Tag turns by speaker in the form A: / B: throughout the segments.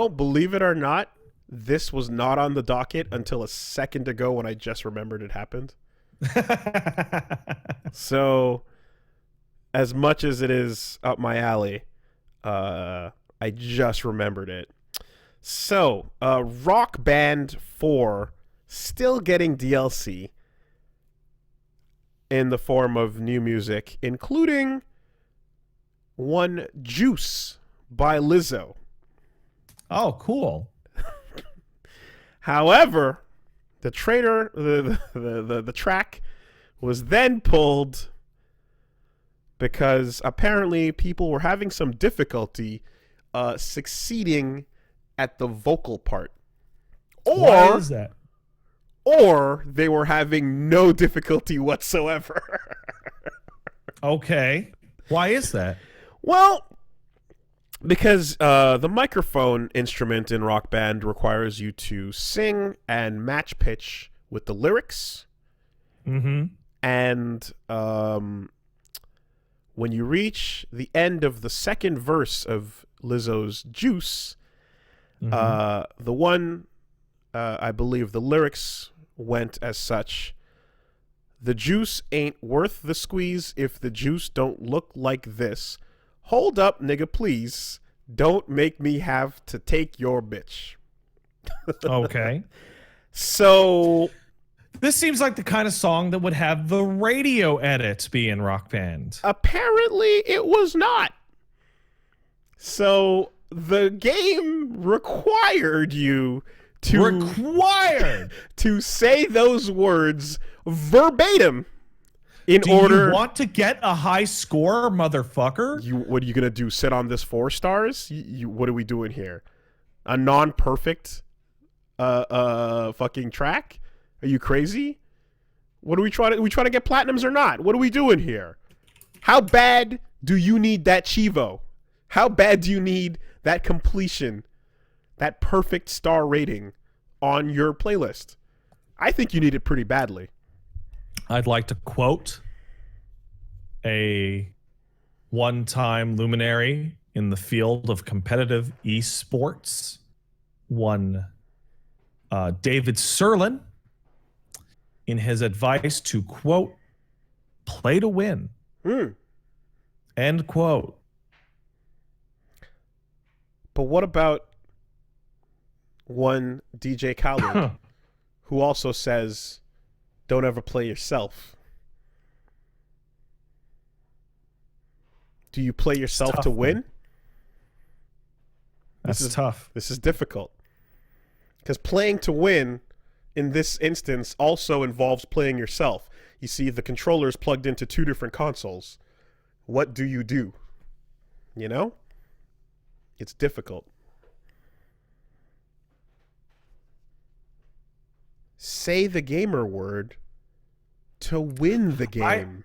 A: Oh, believe it or not, this was not on the docket until a second ago when I just remembered it happened. So, as much as it is up my alley, I just remembered it. So, Rock Band 4 still getting DLC in the form of new music, including one Juice by Lizzo.
B: Oh, cool.
A: However, the track was then pulled because apparently people were having some difficulty succeeding at the vocal part.
B: Why is that?
A: Or they were having no difficulty whatsoever.
B: Okay. Why is that?
A: Well, because the microphone instrument in Rock Band requires you to sing and match pitch with the lyrics.
B: Mm-hmm.
A: And when you reach the end of the second verse of Lizzo's Juice, the one, I believe the lyrics went as such: the juice ain't worth the squeeze if the juice don't look like this. Hold up, nigga, please. Don't make me have to take your bitch.
B: Okay.
A: So
B: this seems like the kind of song that would have the radio edit be in Rock Band.
A: apparently it was not. So the game required you to to say those words verbatim in order.
B: Do you want to get a high score, motherfucker?
A: What are you gonna do? Sit on this 4 stars? What are we doing here? A non-perfect fucking track? Are you crazy? What are we trying to? Are we trying to get platinums or not? What are we doing here? How bad do you need that Chivo? How bad do you need that completion, that perfect star rating on your playlist? I think you need it pretty badly.
B: I'd like to quote a one-time luminary in the field of competitive esports, one David Serlin, in his advice to, quote, play to win, end quote.
A: But what about one DJ Khaled who also says, don't ever play yourself? Do you play yourself
B: tough,
A: to win?
B: man. That's tough.
A: This is difficult. Because playing to win in this instance also involves playing yourself. You see, the controller is plugged into 2 different consoles. What do you do? You know? It's difficult. Say the gamer word to win the game.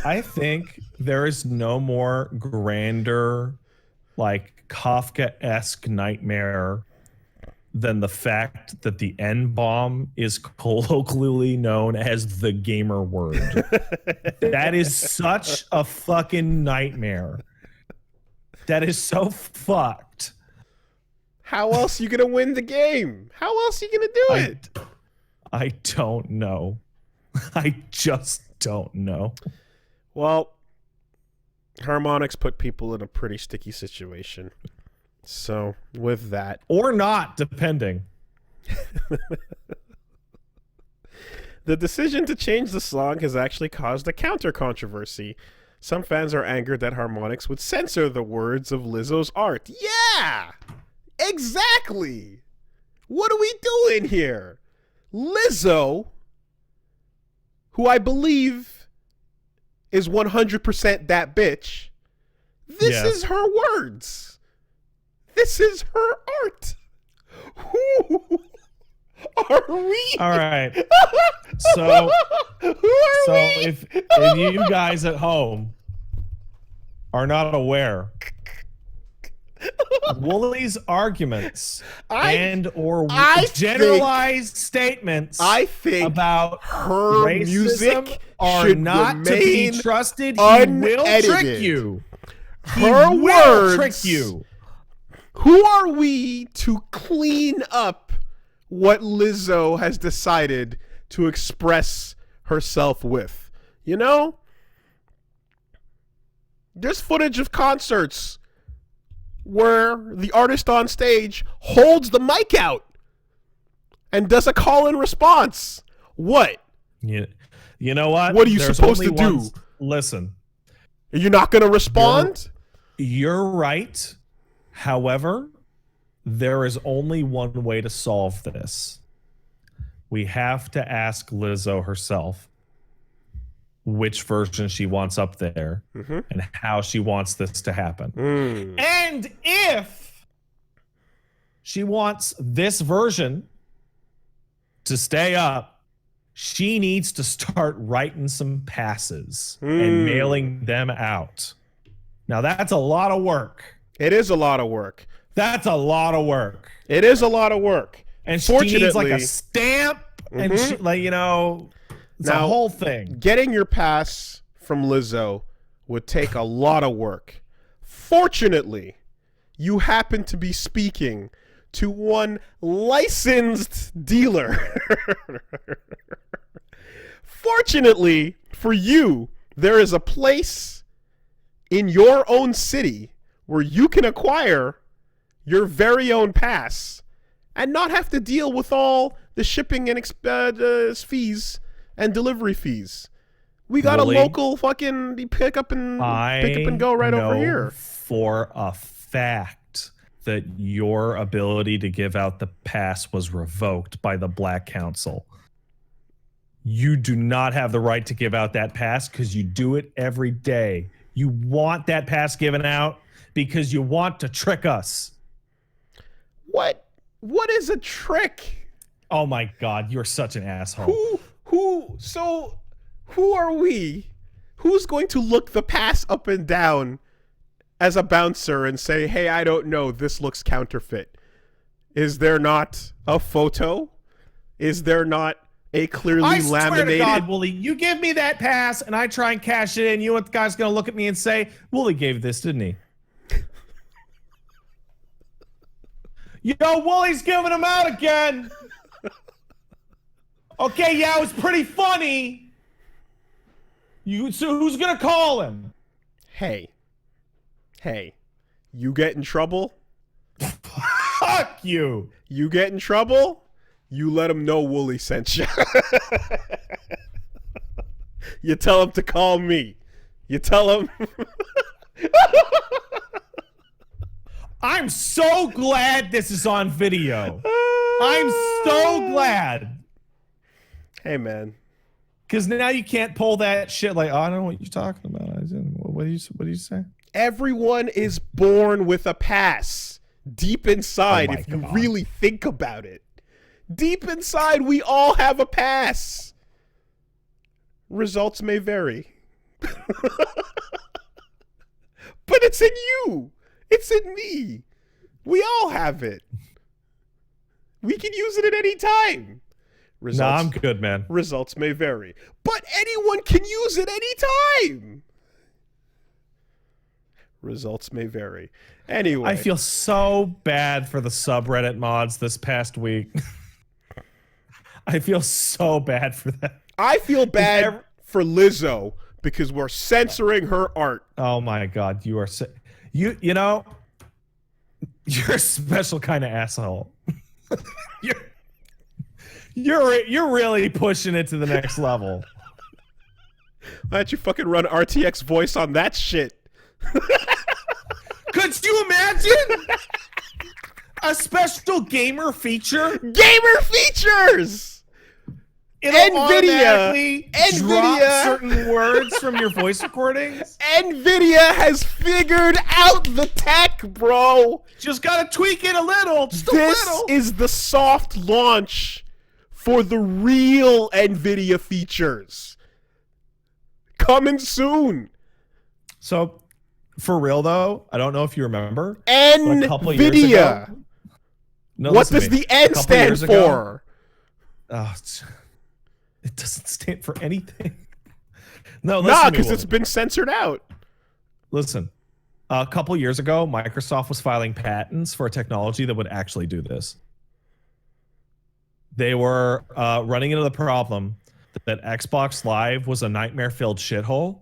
B: I think there is no more grander, like Kafka-esque nightmare than the fact that the N-bomb is colloquially known as the gamer word. That is such a fucking nightmare. That is so fucked.
A: How else are you going to win the game? How else are you going to do it?
B: I don't know. I just don't know.
A: Well, Harmonix put people in a pretty sticky situation. So, with that.
B: Or not, depending.
A: The decision to change the song has actually caused a counter-controversy. Some fans are angered that Harmonix would censor the words of Lizzo's art. Yeah! Exactly! What are we doing here? Lizzo, who I believe is 100% that bitch, this is her words. This is her art. Who are we?
B: All right. So if you guys at home are not aware, Woolie's arguments or generalized statements about
A: her
B: racism
A: music
B: are not to be trusted. He will trick you.
A: Her words
B: trick you.
A: Who are we to clean up what Lizzo has decided to express herself with? You know? There's footage of concerts where the artist on stage holds the mic out and does a call and response. What?
B: You know what?
A: What are you supposed to do?
B: Listen.
A: Are you not going to respond?
B: You're right. However, there is only one way to solve this. We have to ask Lizzo herself which version she wants up there and how she wants this to happen. And if she wants this version to stay up, she needs to start writing some passes and mailing them out. Now, that's a lot of work.
A: It is a lot of work.
B: That's a lot of work.
A: It is a lot of work.
B: And she needs like a stamp and she, like, you know, it's a whole thing.
A: Getting your pass from Lizzo would take a lot of work. Fortunately, you happen to be speaking to one licensed dealer. Fortunately for you, there is a place in your own city where you can acquire your very own pass and not have to deal with all the shipping and fees and delivery fees. We got
B: Woolie,
A: a local fucking pick up and go right over here.
B: For a fact that your ability to give out the pass was revoked by the Black Council. You do not have the right to give out that pass because you do it every day. You want that pass given out because you want to trick us.
A: What is a trick?
B: Oh my God, you're such an asshole.
A: Who are we? Who's going to look the pass up and down as a bouncer and say, hey, I don't know, this looks counterfeit? Is there not a photo? Is there not a clearly laminated? I swear to God,
B: Woolie, you give me that pass and I try and cash it in, you know what the guy's going to look at me and say? Woolie gave this, didn't he? Yo, Woolie's giving him out again. Okay, yeah, it was pretty funny. So who's gonna call him?
A: Hey, you get in trouble?
B: Fuck you.
A: You get in trouble? You let him know Woolie sent you. You tell him to call me. You tell him.
B: I'm so glad this is on video. I'm so glad.
A: Hey, man.
B: Because now you can't pull that shit like, oh, I don't know what you're talking about. What do you say?
A: Everyone is born with a pass. Deep inside, if you really think about it. Deep inside, we all have a pass. Results may vary. But it's in you. It's in me. We all have it. We can use it at any time.
B: Nah, I'm good, man.
A: Results may vary. But anyone can use it any time. Results may vary. Anyway.
B: I feel so bad for the subreddit mods this past week. I feel so bad for that.
A: I feel bad for Lizzo because we're censoring her art.
B: Oh my God, you are you know, you're a special kind of asshole. You're really pushing it to the next level.
A: Why don't you fucking run RTX voice on that shit?
B: Could you imagine a special gamer feature?
A: Gamer features!
B: It'll automatically drop certain words from your voice recordings.
A: NVIDIA has figured out the tech, bro.
B: Just gotta tweak it a little.
A: This is the soft launch for the real NVIDIA features. Coming soon.
B: So, for real though, I don't know if you remember.
A: NVIDIA.
B: A couple years ago,
A: what does the N stand for?
B: It doesn't stand for anything. No,
A: nah, because it's been censored out.
B: Listen, A couple years ago, Microsoft was filing patents for a technology that would actually do this. They were running into the problem that Xbox Live was a nightmare-filled shithole,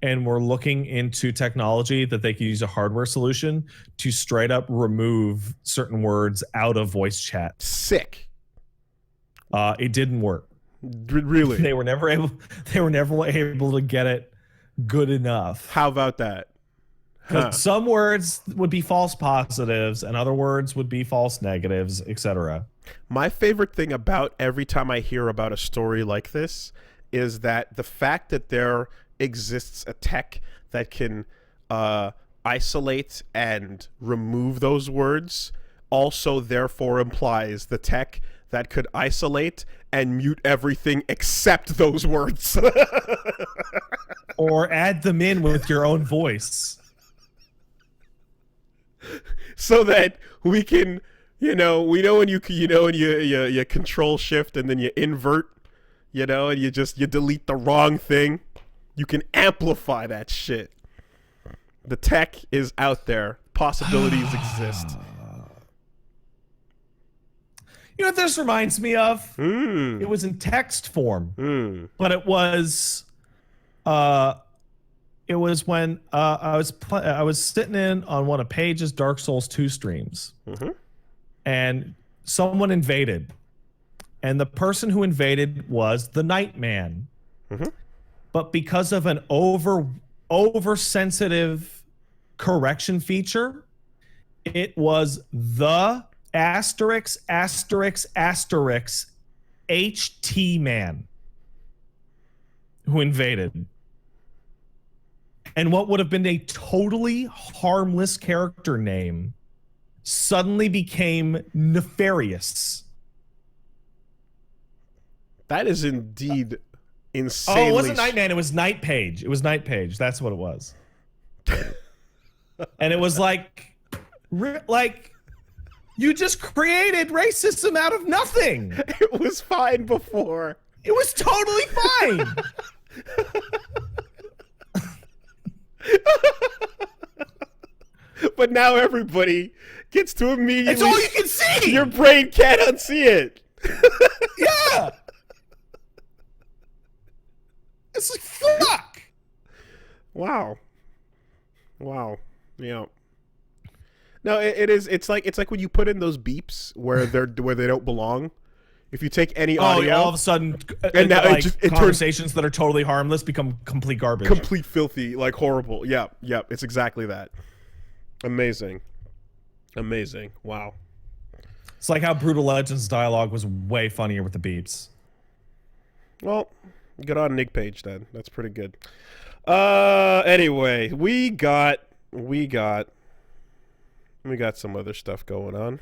B: and we're looking into technology that they could use a hardware solution to straight up remove certain words out of voice chat.
A: Sick.
B: It didn't work.
A: Really?
B: They were never able to get it good enough.
A: How about that?
B: Because some words would be false positives and other words would be false negatives, etc.
A: My favorite thing about every time I hear about a story like this is that the fact that there exists a tech that can isolate and remove those words also therefore implies the tech that could isolate and mute everything except those words.
B: Or add them in with your own voice.
A: So that we can, we know when you control shift and then you invert, and you delete the wrong thing. You can amplify that shit. The tech is out there. Possibilities exist.
B: You know what this reminds me of? It was in text form, but it was when I was sitting in on one of Paige's Dark Souls 2 streams, and someone invaded, and the person who invaded was the Nightman. But because of an oversensitive correction feature, it was the **** HT man who invaded. And what would have been a totally harmless character name suddenly became nefarious.
A: That is indeed insanely...
B: Oh, it wasn't Nightman, it was Night Page. It was Night Page. That's what it was. And it was like, you just created racism out of nothing.
A: It was fine before.
B: It was totally fine.
A: But now everybody gets to immediately...
B: It's all you can see!
A: Your brain can't unsee it.
B: Yeah! It's like, fuck!
A: Wow. Yeah. No, it is. It's like when you put in those beeps where they don't belong. If you take any audio,
B: all of a sudden,
A: and now it
B: conversations that are totally harmless become complete garbage,
A: complete filthy, like horrible. Yeah. It's exactly that. Amazing. Wow.
B: It's like how Brutal Legends dialogue was way funnier with the beeps.
A: Well, get on Nick Page then. That's pretty good. Anyway, we got some other stuff going on.